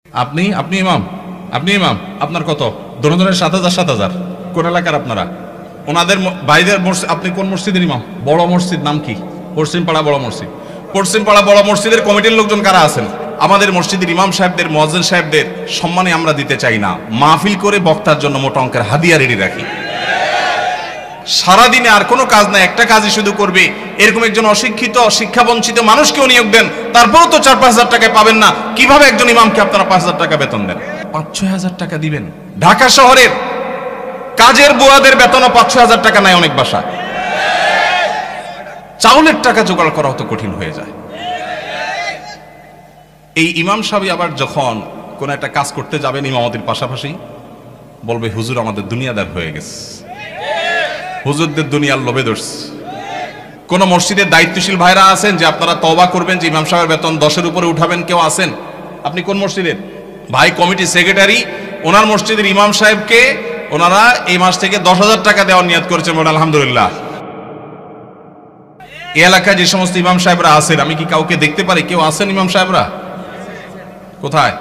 আপনি আপনি ইমাম আপনার কত দোনোজনের ৭,০০০ কোন এলাকার আপনারা? ওনাদের ভাইদের আপনি কোন মসজিদের ইমাম? বড় মসজিদ নাম কি? পশ্চিমপাড়া বড় মসজিদ। পশ্চিমপাড়া বড় মসজিদের কমিটির লোকজন কারা আছেন? আমাদের মসজিদের ইমাম সাহেবদের, মুয়াজ্জিন সাহেবদের সম্মানে আমরা দিতে চাই না, মাহফিল করে বক্তার জন্য মোটা অঙ্কের হাদিয়া রেডি রাখি। সারাদিনে আর কোনো কাজ নাই, একটা কাজই শুধু করবে, এরকম একজন অশিক্ষিত শিক্ষা বঞ্চিত মানুষকেও নিয়োগ দেন, তারপরেও তো ৪-৫ হাজার টাকা পাবেন না। কিভাবে একজন ইমামকে আপনারা ৫ হাজার টাকা বেতন দেন? ৫-৬ হাজার টাকা দিবেন? ঢাকা শহরের কাজের বুয়াদের বেতনও ৫-৬ হাজার টাকা নাই অনেক বাসা। চাউলের টাকা জোগাড় করা তো কঠিন হয়ে যায়। এই ইমাম সাহেব আবার যখন কোন একটা কাজ করতে যাবেন ইমামতির পাশাপাশি বলবে, হুজুর আমাদের দুনিয়াদার হয়ে গেছে, হুজুরদের দুনিয়ার লোভে ধরছে। কোন মসজিদের দায়িত্বশীল ভাইরা আছেন যে আপনারা তওবা করবেন যে ইমাম সাহেবের বেতন 10-এর উপরে উঠাবেন? কেউ আছেন? আপনি কোন মসজিদের ভাই? কমিটি সেক্রেটারি ওনার মসজিদের ইমাম সাহেবকে ওনারা এই মাস থেকে 10,000 টাকা দেওয়ার নিয়ত করেছেন, বলেন আলহামদুলিল্লাহ। এই এলাকায় যে সমস্ত ইমাম সাহেবরা আছেন, আমি কি কাউকে দেখতে পারি? কেউ আছেন ইমাম সাহেবরা? কোথায়?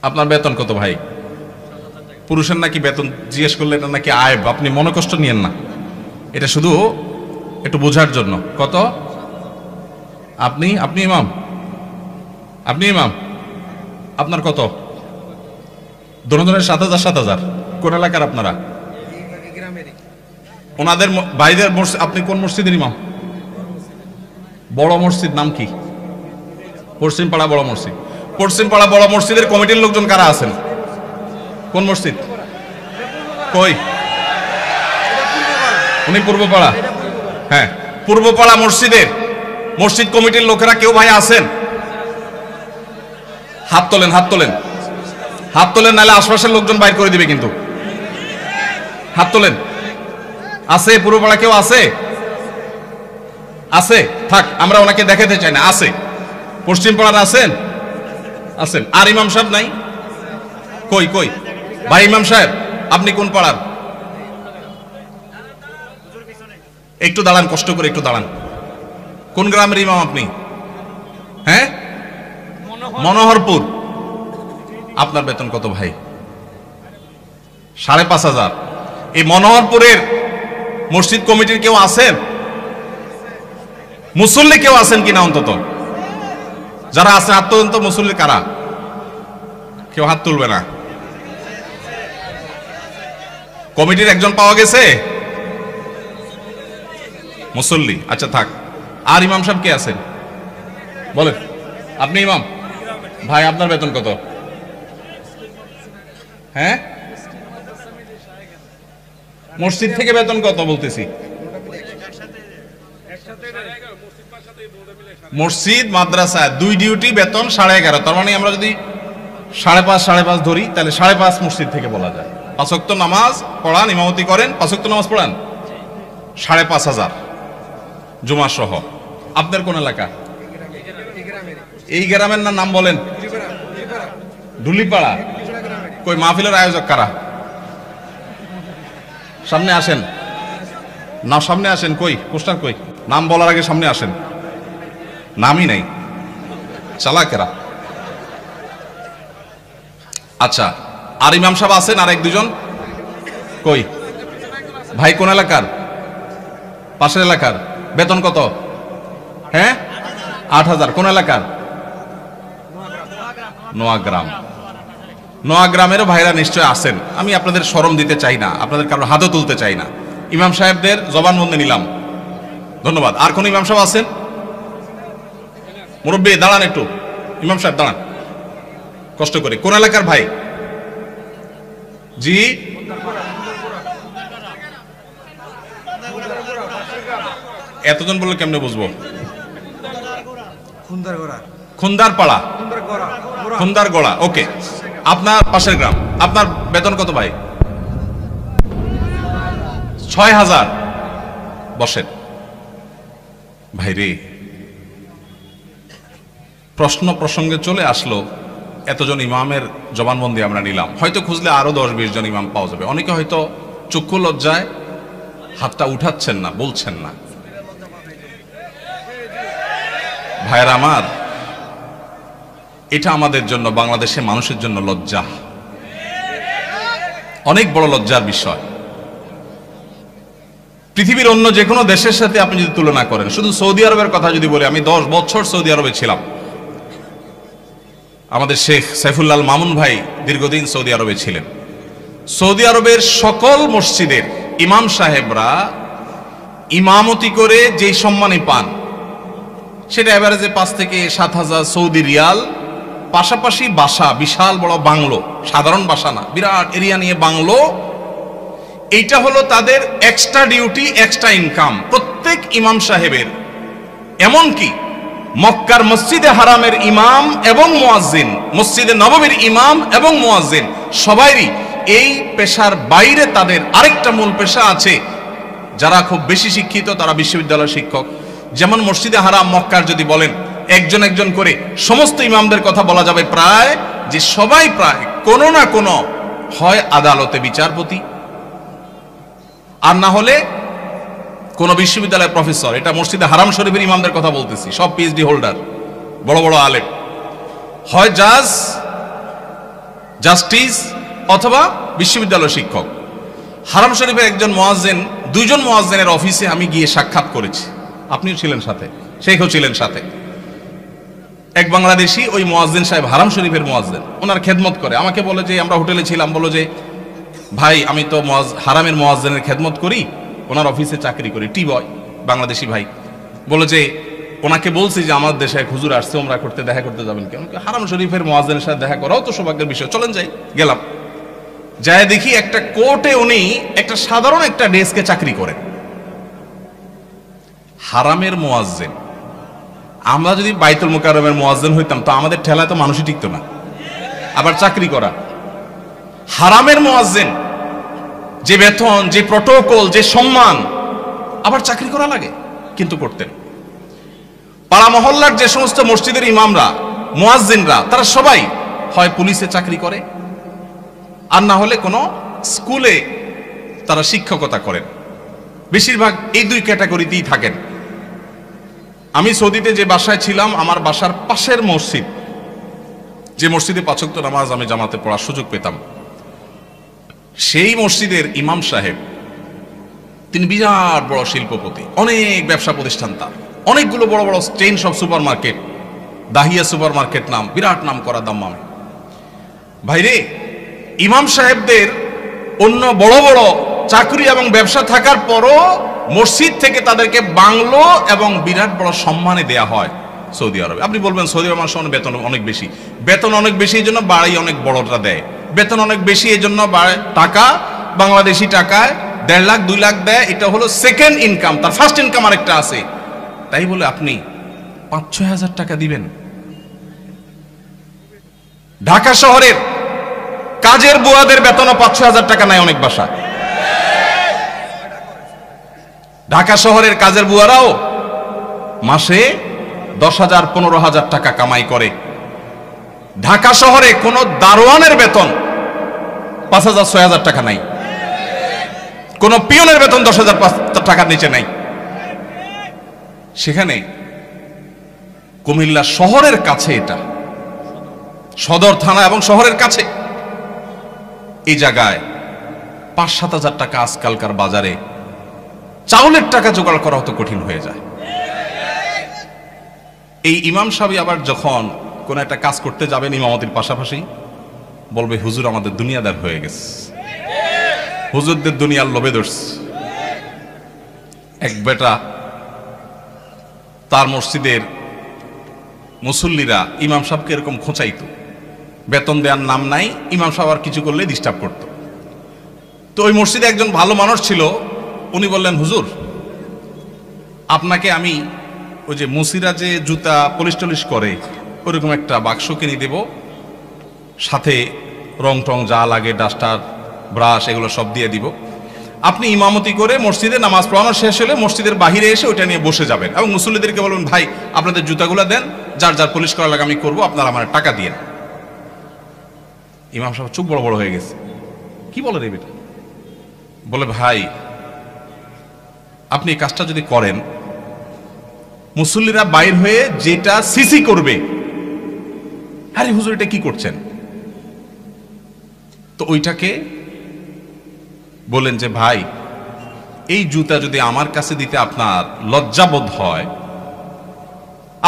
আপনার বেতন কত ভাই? পুরুষের নাকি বেতন জিজ্ঞেস করলে এটা নাকি আয়ব, আপনি মনে কষ্ট নিয়েন না, এটা শুধু একটু বোঝার জন্য। কত? আপনি ইমাম আপনার কত? দোনোজনের ৭,০০০। কোন এলাকার আপনারা? ওনাদের ভাইদের আপনি কোন মসজিদের ইমাম? বড় মসজিদ নাম কি? পশ্চিমপাড়া বড় মসজিদ। পশ্চিমপাড়া বড় মসজিদের কমিটির লোকজন কারা আছেন? কোন মসজিদ? কই? উনি পূর্বপাড়া। হ্যাঁ, পূর্বপাড়া মসজিদের মসজিদ কমিটির লোকেরা কেউ ভাই আছেন? হাত তোলেন, নাহলে আশপাশের লোকজন বাইর করে দিবে কিন্তু। হাত তোলেন। আছে পূর্বপাড়া কেউ? আছে থাক, আমরা ওনাকে দেখাতে চাই না। আছে পশ্চিমপাড়ার আছেন? আর ইমাম সাহেব নাই? কই ভাই ইমাম সাহেব আপনি কোন পাড়ার? একটু দাঁড়ান, কষ্ট করে একটু দাঁড়ান। কোন গ্রামের ইমাম আপনি? হ্যাঁ, মনোহরপুর। আপনার বেতন কত ভাই? ৫,৫০০। এই মনোহরপুরের মসজিদ কমিটির কেউ আছেন? মুসল্লি কেউ আছেন কিনা অন্তত? যারা আছেন হাত তোলেন তো। মুসল্লি কারা? কেউ হাত তুলবে না। কমিটির একজন পাওয়া গেছে মুসল্লি? আচ্ছা থাক। আর ইমাম সাহেব কে আছেন বলেন? আপনি ইমাম ভাই, আপনার বেতন কত? হ্যাঁ, মসজিদ থেকে বেতন কত বলতেছি? মসজিদ মাদ্রাসা দুই ডিউটি বেতন 11.5। তার মানে আমরা যদি 5.5 ধরি তাহলে 5.5 মসজিদ থেকে বলা যায়। 5 ওয়াক্ত নামাজ পড়ান, ইমামতি করেন, 5 ওয়াক্ত নামাজ পড়ান, 5,500 জুমা সহ। আপনার কোন এলাকা? এই গ্রামের নাম বলেন? ঢুলিপাড়া। কই মাহফিলের আয়োজক কারা? সামনে আসেন না, সামনে আসেন। কই পোস্টার? কই নাম বলার আগে সামনে আসেন। নামই নাই, চালাকেরা। আচ্ছা, আর ইমাম সাহেব আছেন আর 1-2 জন? কই ভাই কোন এলাকার? পাশের এলাকার। বেতন কত? হ্যাঁ, 8,000। কোন এলাকার? নোয়াগ্রামেরও ভাইরা নিশ্চয় আছেন। আমি আপনাদের শরম দিতে চাই না, আপনাদের কারো হাতও তুলতে চাই না। ইমাম সাহেবদের জবানবন্দি নিলাম, ধন্যবাদ। আর কোন ইমাম সাহেব আছেন? মুরব্বী দাঁড়ান একটু। ইমাম সাহেব দাঁড়ান কষ্ট করে। কোন এলাকার ভাই? জি, এতজন বললে কেমনে বুঝবো? খুন্দারপাড়া, খুন্দারগড়া। ওকে, আপনার পাশের গ্রাম। আপনার বেতন কত ভাই? 6,000। বসেন ভাই রে। প্রশ্ন প্রসঙ্গে চলে আসলো, এতজন ইমামের জবানবন্দি আমরা নিলাম, হয়তো খুঁজলে আরো 10-20 জন ইমাম পাওয়া যাবে। অনেকে হয়তো চক্ষু লজ্জায় হাতটা উঠাচ্ছেন না, বলছেন না। ভাইরা আমার, এটা আমাদের জন্য, বাংলাদেশের মানুষের জন্য লজ্জা, অনেক বড় লজ্জার বিষয়। পৃথিবীর অন্য যে কোনো দেশের সাথে আপনি যদি তুলনা করেন, শুধু সৌদি আরবের কথা যদি বলি, আমি 10 বছর সৌদি আরবে ছিলাম। আমাদের শেখ সাইফুল্লাহ মামুন ভাই দীর্ঘদিন সৌদি আরবে ছিলেন। সৌদি আরবের সকল মসজিদের ইমাম সাহেবরা ইমামতি করে যেই সম্মানই পান, সেটা এভারেজে 5 থেকে 7,000 সৌদি রিয়াল, পাশাপাশি বাসা, বিশাল বড় বাংলো, সাধারণ বাসা না, বিরাট এরিয়া নিয়ে বাংলো। এইটা হলো তাদের এক্সট্রা ডিউটি, এক্সট্রা ইনকাম প্রত্যেক ইমাম সাহেবের। এমনকি মক্কার মসজিদে হারামের ইমাম এবং মুয়াজ্জিন, মসজিদে নববীর ইমাম এবং মুয়াজ্জিন, সবাইরই এই পেশার বাইরে তাদের আরেকটা মূল পেশা আছে। যারা খুব বেশি শিক্ষিত তারা বিশ্ববিদ্যালয়ের শিক্ষক। যেমন মসজিদে হারাম মক্কার যদি বলেন একজন একজন করে সমস্ত ইমামদের কথা বলা যাবে প্রায়, যে সবাই প্রায় কোনো না কোনো হয় আদালতে বিচারপতি, আর না হলে কোন বিশ্ববিদ্যালয়ের প্রফেসর। এটা মসজিদে হারাম শরীফের ইমামদের কথা বলতেছি, সব পিএইচডি হোল্ডার, বড় বড় আলেম, হয় জাজ, জাস্টিস অথবা বিশ্ববিদ্যালয় শিক্ষক। হারাম শরীফের একজন মুয়াজ্জিন, 2 জন মুয়াজ্জিনের অফিসে আমি গিয়ে সাক্ষাৎ করেছি, আপনিও ছিলেন সাথে, শেখও ছিলেন সাথে। এক বাংলাদেশি ওই মুয়াজ্জিন সাহেব হারাম শরীফের মুয়াজ্জিন, ওনার খেদমত করে। আমাকে বলে যে, আমরা হোটেলে ছিলাম, বলো যে ভাই আমি তো হারামের মুয়াজ্জিনের খেদমত করি, ওনার অফিসে চাকরি করি, টি বয়, বাংলাদেশি ভাই। বলে যে ওনাকে বলছি যে আমার দেশে এক হুজুর আসছে, ওমরা করতে, দেখা করতে যাবেন কেন? হারাম শরীফের মুয়াজ্জিনের সাথে দেখা করাও তো সৌভাগ্যের বিষয়, চলেন যাই। গেলাম, যায় দেখি একটা কোর্টে উনি একটা সাধারণ একটা ডেস্কে চাকরি করেন, হারামের মুয়াজ্জিন। আমরা যদি বাইতুল মুকাররমের মুয়াজ্জিন হইতাম তো আমাদের ঠেলায় তো মানুষই টিকতো না, আবার চাকরি করা। হারামের মুয়াজ্জিন, যে বেতন, যে প্রটোকল, যে সম্মান, আবার চাকরি করা লাগে, কিন্তু করতেন। পাড়া মহল্লার যে সমস্ত মসজিদের ইমামরা, মুয়াজ্জিনরা, তারা সবাই হয় পুলিশে চাকরি করে, আর না হলে কোনো স্কুলে তারা শিক্ষকতা করেন। বেশিরভাগ এই 2 ক্যাটাগরিতেই থাকেন। আমি সৌদিতে যে বাসায় ছিলাম, আমার বাসার পাশের মসজিদ, যে মসজিদে 5 ওয়াক্ত নামাজ আমি জামাতে পড়ার সুযোগ পেতাম, সেই মসজিদের ইমাম সাহেব, তিনি বিরাট বড় শিল্পপতি, অনেক ব্যবসা প্রতিষ্ঠান তার, অনেকগুলো বড় বড় চেইন সব super market, Dahiya super market নাম, বিরাট নাম করা দাম্মামে। ভাইরে, ইমাম সাহেবদের অন্য বড় বড় চাকরি এবং ব্যবসা থাকার পরও মসজিদ থেকে তাদেরকে বাংলো এবং বিরাট বড় সম্মানে দেয়া হয় সৌদি আরবে। আপনি বলবেন সৌদি আরব মানুষের বেতন অনেক বেশি, বেতন অনেক বেশি এই জন্য বাড়ি অনেক বড়টা দেয়, বেতন অনেক বেশি এই জন্য টাকা, বাংলাদেশি টাকায় 1.5 লাখ 2 লাখ দেয়, এটা হলো সেকেন্ড ইনকাম, তার ফার্স্ট ইনকাম আরেকটা আছে। তাই বলে আপনি 5-6 হাজার টাকা দিবেন? ঢাকা শহরের কাজের বুয়াদের বেতনও 5-6 হাজার টাকা নাই অনেক বাসা। ঢাকা শহরের কাজের বুয়ারাও মাসে 10,000 15,000 টাকা কামাই করে। ঢাকা শহরে কোন দারোয়ানের বেতন 5,000-6,000 টাকা নাই, কোন পিয়নের বেতন 10,000 টাকার নিচে নাই। সেখানে কুমিল্লা শহরের কাছে, এটা সদর থানা এবং শহরের কাছে, এই জায়গায় 5-7 হাজার টাকা আজকালকার বাজারে চাউলের টাকা জোগাড় করা হতো কঠিন হয়ে যায়। এই ইমাম সাহেব আবার যখন কোন একটা কাজ করতে যাবেন ইমামতির পাশাপাশি, বলবে হুজুর আমাদের দুনিয়াদার হয়ে গেছে, হুজুরদের দুনিয়ার লোভে ধরছে। এক বেটা, তার মসজিদের মুসল্লিরা ইমাম সাহেবকে এরকম খোঁচাইতো, বেতন দেওয়ার নাম নাই, ইমাম সাহেব আর কিছু করলে ডিস্টার্ব করতো। তো ওই মসজিদে একজন ভালো মানুষ ছিল, উনি বললেন হুজুর আপনাকে আমি ওই যে মুসিরা যে জুতা পলিশ টলিশ করে ওরকম একটা বাক্স কিনে দেব, সাথে রং টং যা লাগে, ডাস্টার, ব্রাশ, এগুলো সব দিয়ে দিব। আপনি ইমামতি করে মসজিদে নামাজ পড়ানো শেষ হলে মসজিদের বাহিরে এসে ওইটা নিয়ে বসে যাবেন এবং মুসল্লিদেরকে বলবেন ভাই আপনাদের জুতাগুলো দেন, যার যার পলিশ করা লাগে আমি করবো, আপনারা আমার টাকা দিয়ে। ইমাম সাহেব চোখ বড় বড় হয়ে গেছে, কি বলে রে বেটা? বলে ভাই আপনি এই কাজটা যদি করেন, মুসল্লিরা বাইর হয়ে যেটা সিসি করবে, আরে হুজুর এটা কি করছেন? তো ওইটাকে বলেন যে ভাই, এই জুতা যদি আমার কাছে দিতে আপনার লজ্জাবোধ হয়,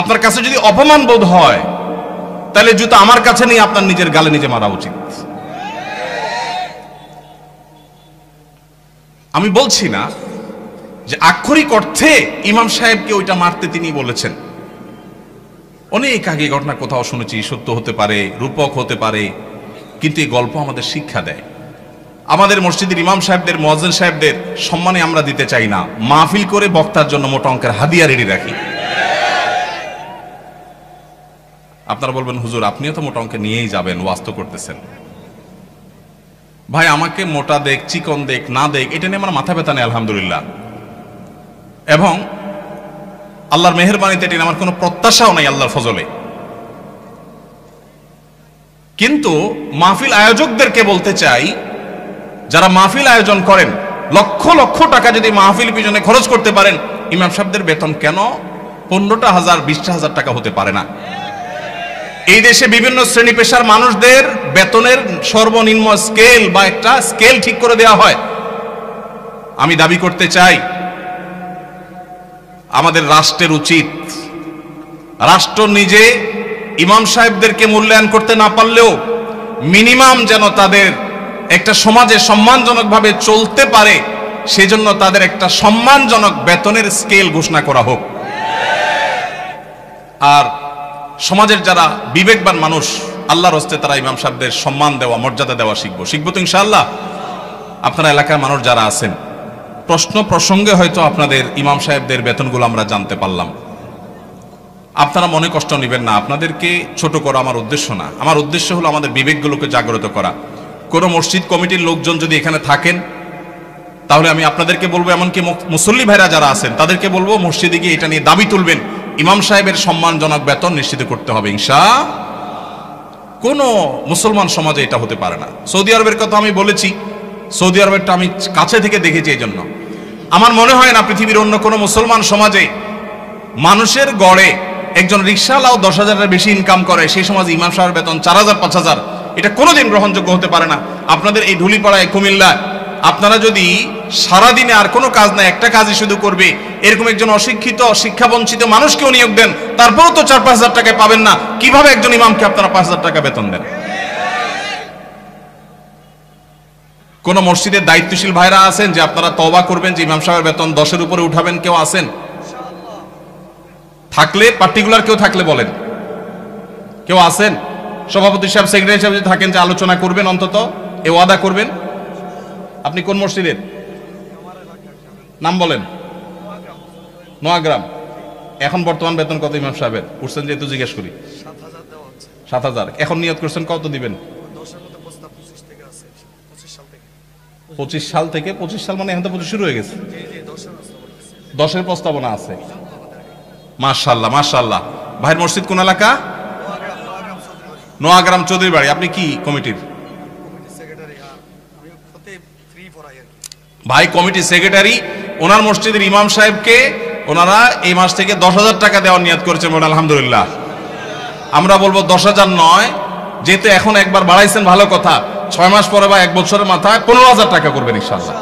আপনার কাছে যদি অপমান বোধ হয়, তাহলে জুতা আমার কাছে নিয়ে আপনার নিজের গালে নিজে মারা উচিত। আমি বলছি না যে আক্ষরিক অর্থে ইমাম সাহেবকে ওইটা মারতে তিনি বলেছেন। অনেক আগে ঘটনা কোথাও শুনেছি, সত্য হতে পারে, রূপক হতে পারে, কিন্তু এই গল্প আমাদের শিক্ষা দেয়। আমাদের মসজিদের ইমাম সাহেবদের, মুয়াজ্জিন সাহেবদের সম্মানে আমরা দিতে চাই না, মাহফিল করে বক্তার জন্য মোটা অঙ্কের হাদিয়া রেডি রাখি। আপনারা বলবেন হুজুর আপনিও তো মোটা অঙ্কে নিয়েই যাবেন, ওয়াজ তো করতেছেন। ভাই আমাকে মোটা দেখ, চিকন দেখ, না দেখ, এটা নিয়ে আমার মাথা ব্যথা নেই আলহামদুলিল্লাহ, এবং আল্লাহর মেহেরবানিতে এটা আমার কোনো প্রত্যাশাও নাই আল্লাহর ফজলে। কিন্তু মাহফিল আয়োজকদেরকে বলতে চাই, যারা মাহফিল আয়োজন করেন, লক্ষ লক্ষ টাকা যদি মাহফিল পিছনে খরচ করতে পারেন, ইমাম সাহেবদের বেতন কেন 15,000 20,000 টাকা হতে পারে না? এই দেশে বিভিন্ন শ্রেণী পেশার মানুষদের বেতনের সর্বনিম্ন স্কেল বা একটা স্কেল ঠিক করে দেওয়া হয়। আমি দাবি করতে চাই আমাদের রাষ্ট্রের উচিত, রাষ্ট্র নিজে ইমাম সাহেবদেরকে মূল্যায়ন করতে না পারলেও মিনিমাম যেন তাদের একটা সমাজে সম্মানজনকভাবে চলতে পারে, সেজন্য তাদের একটা সম্মানজনক বেতনের স্কেল ঘোষণা করা হোক। আর সমাজের যারা বিবেকবান মানুষ, আল্লাহর হস্তে তারা ইমাম সাহেবদের সম্মান দেওয়া, মর্যাদা দেওয়া শিখবো তো ইনশাআল্লাহ। আপনারা এলাকার মানুষ যারা আছেন, প্রশ্ন প্রসঙ্গে হয়তো আপনাদের ইমাম সাহেবদের বেতনগুলো আমরা জানতে পারলাম, আপনারা মনে কষ্ট নেবেন না, আপনাদেরকে ছোট করা আমার উদ্দেশ্য না। আমার উদ্দেশ্য হলো আমাদের বিবেকগুলোকে জাগ্রত করা। কোনো মসজিদ কমিটির লোকজন যদি এখানে থাকেন, তাহলে আমি আপনাদেরকে বলবো, এমনকি মুসল্লি ভাইরা যারা আছেন তাদেরকে বলবো, মসজিদে গিয়ে এটা নিয়ে দাবি তুলবেন, ইমাম সাহেবের সম্মানজনক বেতন নিশ্চিত করতে হবে ইনশাআল্লাহ। কোনো মুসলমান সমাজে এটা হতে পারে না। সৌদি আরবের কথা আমি বলেছি, সৌদি আরবেরটা আমি কাছে থেকে দেখেছি, এই জন্য আমার মনে হয় না পৃথিবীর অন্য কোনো মুসলমান সমাজে মানুষের গড়ে একজন রিকশাওয়ালাও 10,000-এর বেশি ইনকাম করে, সেই সমাজে ইমাম সাহেবের বেতন 4,000 5,000, এটা কোনোদিন গ্রহণযোগ্য হতে পারে না। আপনাদের এই ধুলিপাড়ায়, কুমিল্লা, আপনারা যদি সারাদিনে আর কোনো কাজ না, একটা কাজই শুধু করবে, এরকম একজন অশিক্ষিত, শিক্ষাবঞ্চিত মানুষকেও নিয়োগ দেন, তারপরেও তো 4-5 হাজার টাকায় পাবেন না। কিভাবে একজন ইমামকে আপনারা 5,000 টাকা বেতন দেন? কোন মসজিদের দায়িত্বশীল ভাইরা আছেন যে আপনারা তওবা করবেন যে ইমাম সাহেবের বেতন 10-এর উপরে উঠাবেন? কেউ আছেন? থাকলে, পার্টিকুলার কেউ থাকলে বলেন। কেউ আছেন? সভাপতি সাহেব, সেক্রেটারি সাহেব যদি থাকেন যে আলোচনা করবেন, অন্তত এ ওয়াদা করবেন। আপনি কোন মসজিদের? নাম বলেন। নোয়াগ্রাম। এখন বর্তমান বেতন কত ইমাম সাহেবের? উঠছেন যেহেতু জিজ্ঞেস করি। 7,000। এখন নিয়ত করছেন কত দিবেন? 25 সাল থেকে। 25 সাল মানে এখন তো 25 শুরু হয়ে গেছে। 10-এর প্রস্তাবনা আছে। মাশাআল্লাহ মাশাআল্লাহ। ভাইয়ের মসজিদ কোন এলাকা? নোয়াগ্রাম চৌধুরী বাড়ি। আপনি কি কমিটির? ভাই কমিটি সেক্রেটারি। ওনার মসজিদের ইমাম সাহেবকে ওনারা এই মাস থেকে 10,000 টাকা দেওয়ার নিয়ত করেছেন। আলহামদুলিল্লাহ। আমরা বলবো 10,000 নয়, যেহেতু এখন একবার বাড়াইছেন ভালো কথা, 6 মাস পরে বা 1 বছরের মাথায় 15,000 টাকা করবেন ইনশাআল্লাহ।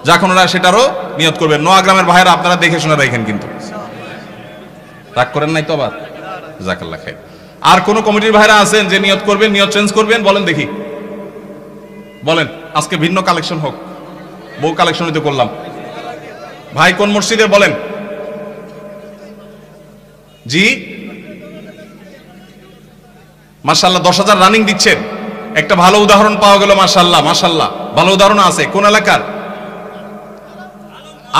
যখন ওরা সেটারও নিয়ত করবেন। নোয়াগ্রামের ভাইরা আপনারা দেখে শুনে রাখেন, কিন্তু রাগ করেন নাই তো আবার? জাযাকাল্লাহ খাইর। আর কোন কমিটির ভাইরা আছেন যে নিয়ত করবেন, নিয়ত চেঞ্জ করবেন? বলেন দেখি, বলেন। আজকে ভিন্ন কালেকশন হোক, বউ কালেকশনই তো করলাম। ভাই কোন মসজিদের বলেন? জি মাশাআল্লাহ। 10,000 রানিং দিচ্ছেন, একটা ভালো উদাহরণ পাওয়া গেল। মাশাআল্লাহ মাশাআল্লাহ, ভালো উদাহরণ আছে। কোন এলাকার?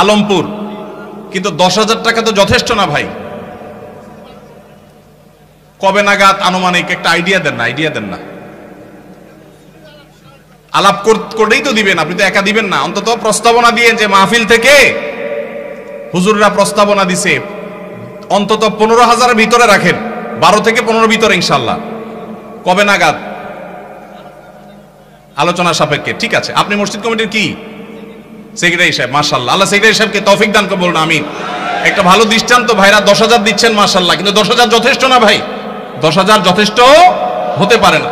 আলমপুর। কিন্তু 10,000 টাকা তো যথেষ্ট না ভাই। কবে নাগাদ আনুমানিক একটা আইডিয়া দেন না? আইডিয়া দেন না, আলাপ করেই তো দিবেন। আপনি তো একা দিবেন না, অন্তত প্রস্তাবনা দিয়ে যে মাহফিল থেকে হুজুররা প্রস্তাবনা দিছে, অন্তত 15,000-এর ভিতরে রাখেন, 12 থেকে 15 ভিতরে ইনশাআল্লাহ। কবে নাগাদ? আলোচনা সাপেক্ষে। ঠিক আছে। আপনি মসজিদ কমিটির কি? সেক্রেটারি সাহেব। মাশাআল্লাহ, আল্লাহ সেক্রেটারি সাহেবকে তৌফিক দান করুন, আমিন। একটা ভালো দৃষ্টান্ত। ভাইরা 10,000 দিচ্ছেন, মাশাআল্লাহ, কিন্তু 10,000 যথেষ্ট না ভাই। 10,000 যথেষ্ট হতে পারে না।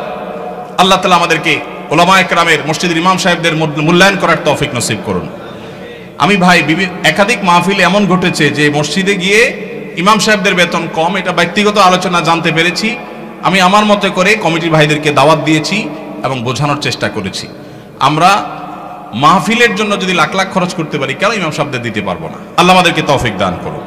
আল্লাহ তাআলা আমাদেরকে উলামায়ে কেরামের, মসজিদের ইমাম সাহেবদের মূল্যায়ন করার তৌফিক নসিব করুন। আমি ভাই একাধিক মাহফিলে এমন ঘটেছে যে মসজিদে গিয়ে ইমাম সাহেবদের বেতন কম, এটা ব্যক্তিগত আলোচনা জানতে পেরেছি। আমি আমার মতো করে কমিটির ভাইদেরকে দাওয়াত দিয়েছি এবং বোঝানোর চেষ্টা করেছি, আমরা মাহফিলের জন্য যদি লাখ লাখ খরচ করতে পারি, কেন ইমাম সাহেবদের দিতে পারবো না? আল্লাহ আমাদেরকে তৌফিক দান করুন।